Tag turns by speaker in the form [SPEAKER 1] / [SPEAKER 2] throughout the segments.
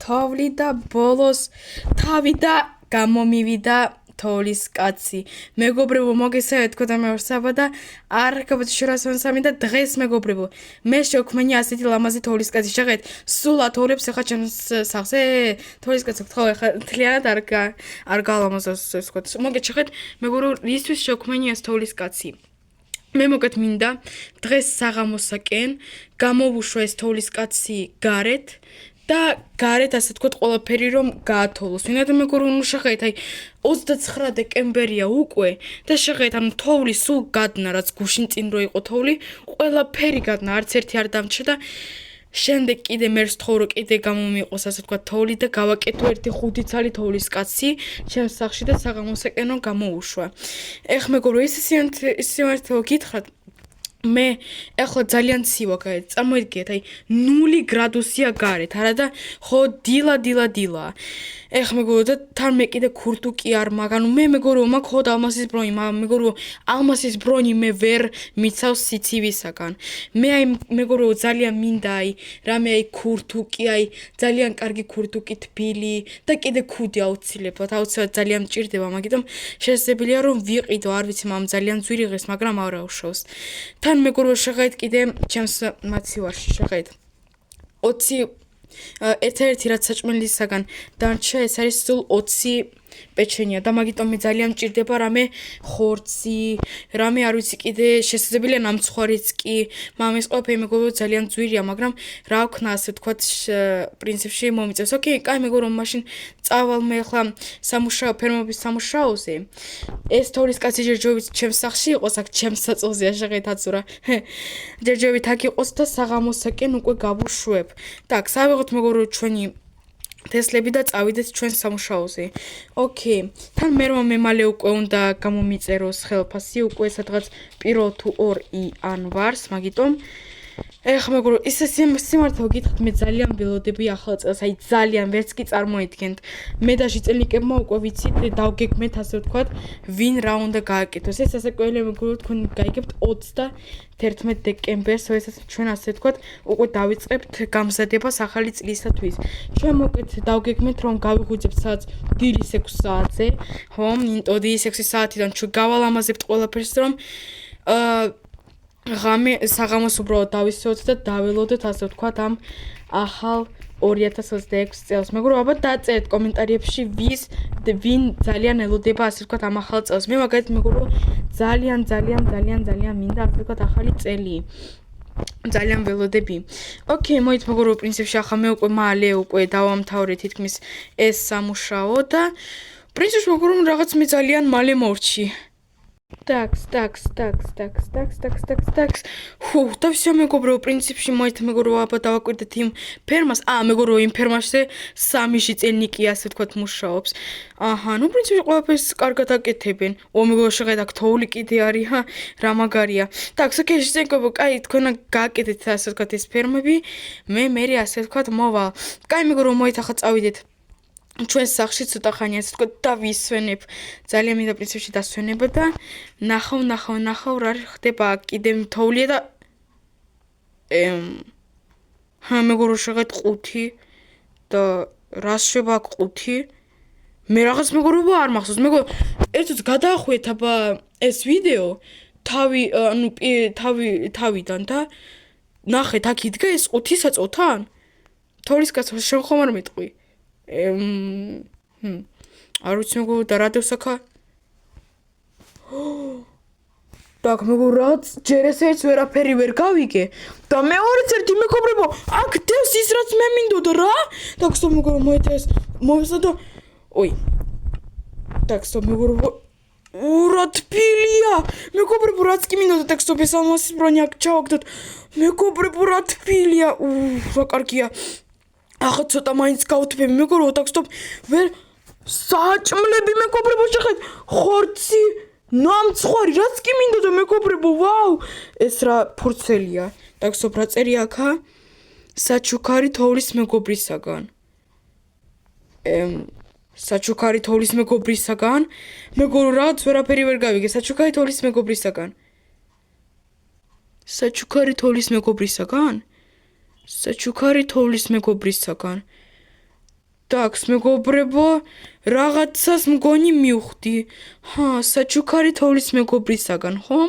[SPEAKER 1] თოვლი და ბოლოს თავი და გამომივიდა თოვლის კაცი. მეგობრებო, მოგესალმებით, თქო და მე ვარ საბა და არ გავაჩერასვენ სამი და დღეს მეგობრებო, მე შევქმნი ასეთი ლამაზი თოვლის კაცი. შეგეთ, სულ ათოვლებს ახლა ჩემს სახზე თოვლის კაცი გთხოვ, ახლა თლიანად არ გალამაზოს ეს ვთქვათ. მოგეთ შეგეთ, მეგობრებო, ისთვის შევქმნი ეს თოვლის კაცი. მე მოგეთ მინდა დღეს საღამოსაკენ გამოვუშვა ეს თოვლის კაცი გარეთ და გარეთ ასე თქვა ყველაფერი რომ გაათოვლოს. ვინაიდან მეგობრებო, ნუ შეგეთ, აი 29 დეკემბერია უკვე და შეგეთ, ანუ თოვლი სულ გადნა, რაც გუშინ წინ რო იყო თოვლი, ყველაფერი გადნა, არც ერთი არ დამრჩა და შემდეგ კიდე მე ვთხოვ რომ კიდე გამომიყოს ასე თქვა თოვლი და გავაკეთო ერთი 5 ცალი თოვლის კაცი ჩემს სახლში და საღამოსაკენო გამოუშვა. ეხ მეგობრებო, ისე გითხრათ მე ახლა ძალიან ცივა გარეთ, წარმოიდგინეთ, აი 0 გრადუსია გარეთ, არა და ხო დილა. ეხ მეგობრებო, და თან მე კიდე ქურთუკი არ მაქვს, ანუ მე მეგობრებო, მაქვს ხო ალმასის ბრონი, მაგრამ მეგობრებო, ალმასის ბრონი მე ვერ მიცავს სიცივისაგან. მე აი მეგობრებო, ძალიან მინდა აი რამე აი ქურთუკი, აი ძალიან კარგი ქურთუკი თბილი და კიდე ქუდი აუცილებლად ძალიან მჭირდება, მაგიტომ შესაძლებელია რომ ვიყიდო, არ ვიცი, მაგრამ ძალიან ძვირი ღირს, მაგრამ არ აუშავს. თან მეგობრებო, შეგეთ კიდე ჩემს მაცივარში შეგეთ 20 ერთ-ერთი რაც საჭმელისაგან დარჩა, ეს არის სულ 20 პეჩენია და მაგიტომ მე ძალიან მჭირდება რამე ხორცი, რამე არ ვიცი კიდე შესაძლებელია ნამცხვარიც კი, მაგრამ ეს ყველაფერი მეგობრებო ძალიან ძვირია, მაგრამ რა ვქნა ასე ვთქვათ პრინციპში მომიწევს. ოკეი, კაი მეგობრებო, მაშინ წავალ მე ახლა ფერმობის სამუშაოზე. ეს თოვლის კაცი ჯერჯერობით ჩემს სახლში იყოს, აქ ჩემს საწოლზეა შეგეთ აცურა. ჯერჯერობით აქ იყოს და საღამოსაკენ უკვე გავუშვებ. так, სავიღოთ მეგობრებო ჩვენი თესლები და წავიდეთ ჩვენს სამუშაოზე. ოკეი, თან მე მალე უკვე უნდა გამომიწეროს ხელფასი, უკვე სადღაც 1 თუ 2 იანვარს, მაგიტომ ეხ მეგობრებო, ისე სიმართლე გითხრათ, მე ძალიან ველოდები ახალ წელს, აი ძალიან ვერც კი წარმოიდგენთ. მე და შიწელნიკებმა უკვე ვიცით, დავგეგმეთ ასე ვთქვათ, ვინ რა უნდა გააკეთოს. ეს ასე ყველე მეგობრებო, თქვენ გაიგებთ 31 დეკემბერს, როდესაც ჩვენ ასე ვთქვათ, უკვე დავიწყებთ გამზადებას ახალი წლისათვის. ჩვენ მოკეთ დავგეგმეთ, რომ გავიღვიძებთ სადაც დილის 6 საათზე, ხო, დილის 6 საათიდან ჩვენ გავალამაზებთ ყველაფერს, რომ ღამე საღამოს უბრალოდ დავისვოთ და დაველოდოთ ასე ვთქვათ ამ ახალ 2026 წელს. მეგობრებო, აბა დაწერეთ კომენტარებში ვინ ძალიან ელოდება ასე ვთქვათ ამ ახალ წელს. მე მაგალითად მეგობრებო, ძალიან მინდა ასე ვთქვათ ახალი წელი. ძალიან ველოდები. ოკეი, მოით მეგობრებო, პრინციპში ახლა მე მალე უკვე დავამთავრე თითქმის ეს სამუშაო და პრინციპში მეგობრებო, რაღაც მე ძალიან მალე მორჩი. так. Фу, და всё მეგობრებო, პრინციპში მოით მეგობრებო, აბა დავაკვირდეთ იმ ფერმას. მეგობრებო, იმ ფერმაშზე 3 შიწელნიკი ასე ვთქვათ მუშაობს. აჰა, ნუ პრინციპში ყველაფერს კარგად აკეთებენ. მეგობრებო, შეგეთ აქ თოვლი კიდე არის, რა მაგარია. так, ოკეი, შეგებო, კაი, თქვენ გააკეთეთ ასე ვთქვათ ეს ფერმები. მე ასე ვთქვათ მოვალ. კაი მეგობრებო, მოით ახლა წავიდეთ ჩვენს სახლში ცოტა ხანი ასე ვთქვათ და ვისვენებ. ძალიან მინდა პრინციპში დასვენება და ნახავ რა ხდება კიდე თოვლია და მეგობრებო, შეგეთ 5 და რას შევა აქ 5? მე რაღაც მეგობრებო არ მახსოვს. მეგობრებო, ერთად გადაახვიეთ აბა ეს ვიდეო თავიდან და ნახეთ აქ იდგა ეს 5 საწოლთან? თოვლის კაცს შენ ხომ არ მეტყვი? არ ვიცი მეგობრებო, და რა დევსაქა? так, მეგობრებო, რაც ჯერ ესეც ვერაფერი ვერ გავიგე და მეორეც ერთი მეგობრებო, აქ დევს ის რაც მე მინდოდა რა? так, სტოპ მეგობრებო, მოიცა ეს მოვესა და ой. так, სტოპ მეგობრებო, რა თბილია! მეგობრებო, რაც კი მინდოდა, так, სტოპ ეს ალმასის ბრონი აქ ჩავაგდოთ. მეგობრებო, რა თბილია! რა კარგია. ახლა ცოტა მაინც გავთბები მეგობრებო, так, სტოპ ვერ საჭმლები მეგობრებო, შეხეთ ხორცი, ნამცხვარი, რაც კი მინდოდა მეგობრებო, ვაუ! ეს რა ფურცელია. так, სტოპ რა წერია აქა? საჩუქარი თოვლის მეგობრისაგან. საჩუქარი თოვლის მეგობრისაგან? მეგობრო, რაც ვერაფერი ვერ გავიგე, საჩუქარი თოვლის მეგობრისაგან. საჩუქარი თოვლის მეგობრისაგან? საჩუქარი თოვლის მეგობრისაგან. ტაქს მეგობრებო რაღაცას მგონი მივხვდი საჩუქარი თოვლის მეგობრისაგან ხო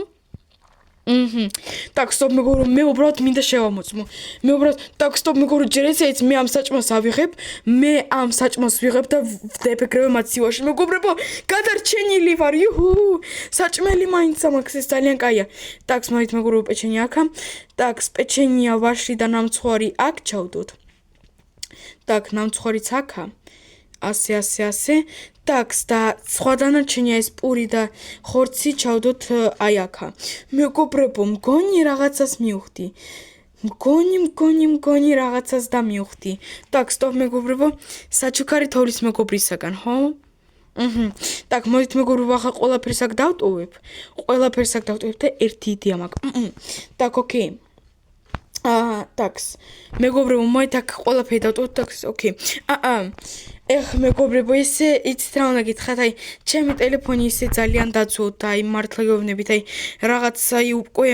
[SPEAKER 1] так, стоп, მეგობრო, მე უბრალოდ მინდა შევამოწმო. მე უბრალოდ, так, стоп, მეგობრო, ჯერ ეცეც მე ამ საჭმელს ავიღებ, მე ამ საჭმელს ვიღებ და ვდეფიქრებ მათ სივაში. მეგობრებო, გადარჩენილი ვარ, იუჰუ! საჭმელი მაინც მაქვს, ეს ძალიან კაია. так, მოით მეგობრო, პეჩენი აქა. так, პეჩენია ვაში და ნამცხვარი აქ ჩავდოთ. так, ნამცხვარიც აქა. ასე. так, და სხვა დანარჩენია ეს პური და ხორცი ჩავდოთ აი აქა. მეგობრებო, მგონი რაღაცას მივხვდი. მგონი რაღაცას და მივხვდი. так, стоп, მეგობრებო, საჩუქარი თოვლის მეგობრისაგან, ხო? так, მოდით მეგობრებო, ახლა ყველაფერს აქ დავტოვებ. ყველაფერს აქ დავტოვებ და ერთი იდეა მაქვს. так, ოკეი. так, მეგობრებო, მოდით აქ ყველაფერი დავტოვოთ, так, ოკეი. ეხ მეგობრებო ესე იცით რა უნდა გითხრათ აი ჩემი ტელეფონი ისე ძალიან დაცუდა აი მართლა გეუბნებით აი რაღაც აი უკვე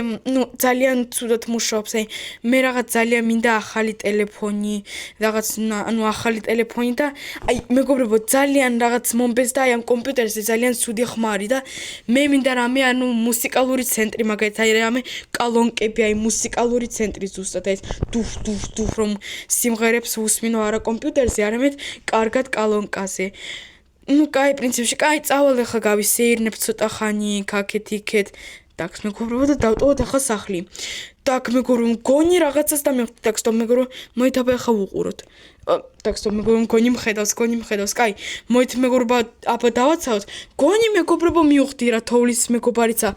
[SPEAKER 1] ძალიან ცუდად მუშაობს აი მე რაღაც ძალიან მინდა ახალი ტელეფონი რაღაც ანუ ახალი ტელეფონი და აი მეგობრებო ძალიან რაღაც მომბეს და აი ამ კომპიუტერზე ძალიან ცუდი ხმარი და მე მინდა რამე ანუ მუსიკალური ცენტრი მაგალითად აი რამე კალონკები აი მუსიკალური ცენტრი ზუსტად აი დუფ რომ სიმღერებს უსმინო არა კომპიუტერზე არამედ კარგად კალონკაზე. კაი პრინციპში, კაი წავალ ახლა გავისეირნებ ცოტა ხანი, ქაქეთ-იქეთ. так, მეგობრებო და დავტოვოთ ახლა სახლი. так, მეგობრებო, მგონი რაღაცას და მივხვდი. так, стоп, მეგობრებო, მოით აბა ახლა ვუყუროთ. так, стоп, მეგობრებო, მგონი მხედავს. კაი, მოით მეგობრებო, აბა დავაცავოთ. მგონი მეგობრებო მივხვდი რა თოვლის მეგობარიცა.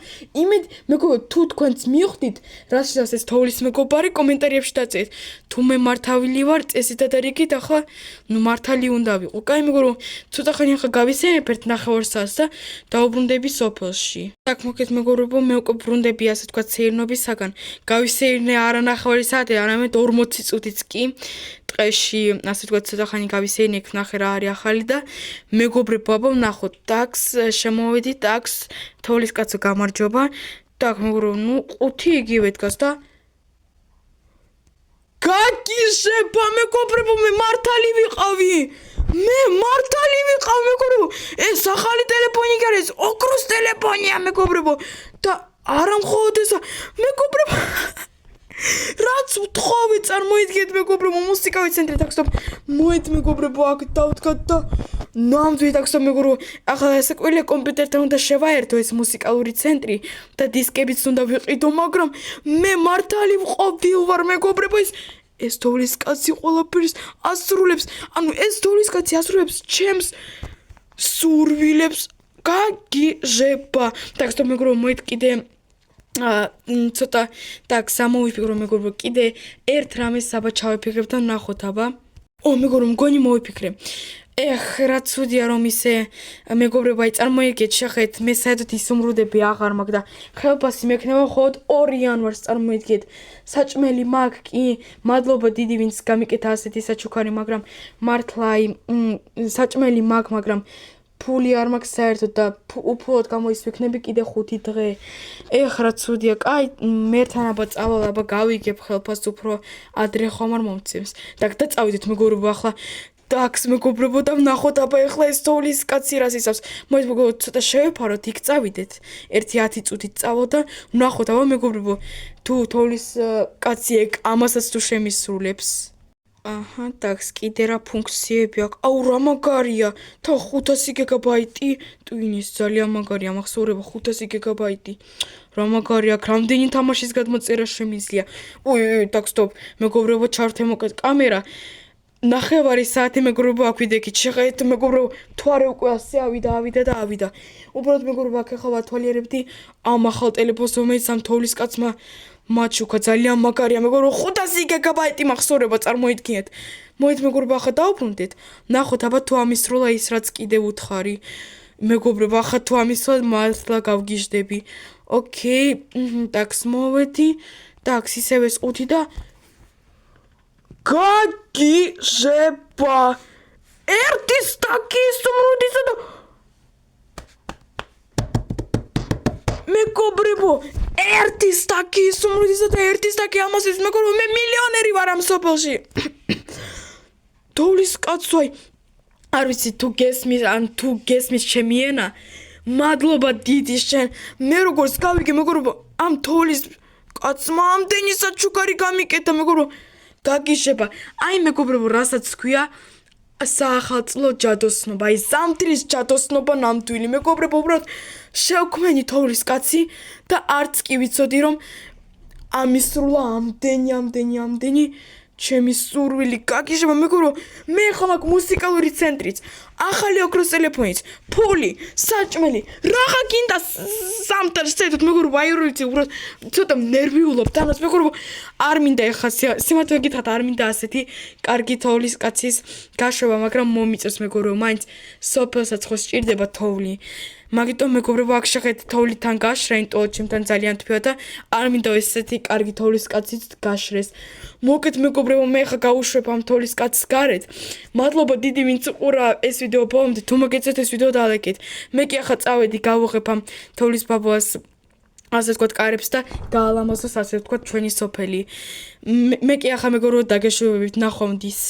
[SPEAKER 1] იმედ მეგობრებო, თუ თქვენც მივხვდით, რა შეიძლება ეს თოვლის მეგობარი კომენტარებში დაწერეთ. თუ მე მართალი ვარ, წესით და რიგით ახლა მართალი უნდა ვიყო. კაი, მეგობრებო, ცოტა ხანი ახლა გავისეირნებ ერთ ნახევარსაათს და დავუბრუნდები სოფელში. так, მოგეთ მეგობრებო, მე უკვე ბრუნდები ასე თქვა სეირნობისაგან. გავისეირნე არა ნახევარი საათი, არამედ 40 წუთიც კი. ტყეში, ასე თქვა ცოტა ხანი გავისეირნე, იქ ნახე რა არის ახალი და მეგობრებო, აბა ვნახოთ. ტაქს შემოვედით, ტაქს თოვლის კაცო გამარჯობა. так, მეგობრებო, 5 იგივე დგას და გაგიშება მეგობრებო, მე მართალი ვიყავი. მეგობრებო. ეს ახალი ტელეფონი კი არის, ოქროს ტელეფონია მეგობრებო. და არა მხოლოდ ესა, მეგობრებო. რაც ვთხოვე, წარმოიდგინეთ მეგობრებო, მუსიკავი ცენტრი так, стоп. მოით მეგობრებო, აქ დავდგათ და ნამდვილად так, стоп, მეგობრებო. ახლა ესე კვირა კომპიუტერთან უნდა შევაერთო ეს მუსიკალური ცენტრი და დისკებიც უნდა ვიყიდო, მაგრამ მე მართალი ვყოფილ ვარ მეგობრებო, ეს თოვლის კაცი ყველაფერს ასრულებს. ანუ ეს თოვლის კაცი ასრულებს ჩემს სურვილებს. გაგიჟება. так, стоп, მეგობრებო, მოით კიდე ცოტა так, სამოვიფიქრო მეგობრებო, კიდე ერთ რამეს აბა ჩავიფიქრებ და ნახოთ აბა. მეგობრებო, მგონი მოვიფიქრე. ეხ, რა ცუდია რომ ისე მეგობრებო, აი წარმოიდგეთ, შეხეთ, მე საერთოდ ისუმრუდები აღარ მაქვს და ხელფასი მექნება მხოლოდ 2 იანვარს წარმოიდგეთ. საჭმელი მაქვს კი, მადლობა დიდი ვინც გამიკეთა ასეთი საჩუქარი, მაგრამ მართლა აი საჭმელი მაქვს, მაგრამ ფული არ მაქვს საერთოდ და უფულად გამოისვიქნები კიდე 5 დღე. ეხ, რა ცუდია. კაი, მერთან აბა წავალ, აბა გავიგებ ხელფასს უფრო ადრე ხომ არ მომცემს. так, და წავიდეთ მეგობრებო, ახლა так, მეგობრებო, და ვნახოთ აბა ახლა ეს თოვლის კაცი რას ისავს. მოით მეგობრებო, ცოტა შევეფაროთ, იქ წავიდეთ. 1-10 წუთით წავალ და ვნახოთ აბა მეგობრებო, თუ თოვლის კაცი ეგ ამასაც თუ შემისრულებს. აჰა, так, კიდე რა ფუნქციები აქვს? აუ, რა მაგარია. თა 500 გიგაბაიტი. ტვინის ძალიან მაგარია, მახსოვრება 500 გიგაბაიტი. რა მაგარია, რამდენი თამაშის გადმოწერა შემიძლია. так, стоп, მეგობრებო, ჩართე მოკეთ კამერა. ნახევარი საათი მეგობრებო აქ ვიდექით. შეხედეთ მეგობრებო, თვარე უკვე ასე ავიდა. უბრალოდ მეგობრებო, აქ ახლა ვათვალიერებდი ამ ახალ ტელეფონს, რომელიც ამ თოვლის კაცმა მაჩუქა, ძალიან მაგარია მეგობრებო, 500 გიგაბაიტი მახსოვრება, წარმოიდგინეთ. მოით მეგობრებო, ახლა დავუბრუნდეთ. ნახოთ აბა თუ ამისროლა ის რაც კიდევ უთხარი. მეგობრებო, ახლა თუ ამისროლა მართლა გავგიჟდები. ოკეი, так, მოვედი. так, ისევ ეს 5 და გაგიჟება. ერთი სტაკი სუმრუდისა და მეგობრებო, ერთი სტაკი სუმრუდისა და ერთი სტაკი ამასის მეგობრებო, მე მილიონერი ვარ ამ სოფელში. თოვლის კაცო, არ ვიცი თუ გესმის ან თუ გესმის ჩემი ენა მადლობა დიდი შენ მე როგორც გავიგე მეგობრებო ამ თოვლის კაცმა ამდენი საჩუქარი გამიკეთა მეგობრებო გაგიშება აი მეგობრებო რასაც თქვია საახალწლო ჯადოსნობა აი ზამთრის ჯადოსნობა ნამდვილი მეგობრებო უბრალოდ შევქმენი თოვლის კაცი და არც კი ვიცოდი რომ ამისრულა ამდენი ჩემი სურვილი გაგიშება მეგობრებო მე ხომ აქ მუსიკალური ცენტრიც ახალი ოქროს ტელეფონიც ფული საჭმელი რაღა გინდა სამთელს ცეთოთ მეგობრებო აი რო ვიცი უბრალოდ ცოტა ნერვიულობ თანაც მეგობრებო არ მინდა ეხა სიმართლე გითხრათ არ მინდა ასეთი კარგი თოვლის კაცის გაშვება მაგრამ მომიწევს მეგობრებო მაინც სოფელსაც ხო სჭირდება თოვლი მაგიტომ მეგობრებო აქ შეხედეთ თოვლიდან გაშრა იმიტომ ჩემთან ძალიან თბივა და არ მინდა ესეთი კარგი თოვლის კაციც გაშრეს მოგეთ მეგობრებო მე ხა გავუშვებ ამ თოვლის კაცს გარეთ მადლობა დიდი ვინც უყურა ეს ვიდეო ბოლომდე თუ მოგეწევთ ეს ვიდეო დალაიქეთ მე კი ახლა წავედი გავუღებ ამ თოვლის ბაბუას ასე ვთქვათ კარებს და გაალამაზოს ასე ვთქვათ ჩვენი სოფელი მე კი ახლა მეგობრებო დაგეშვებებით ნახვამდის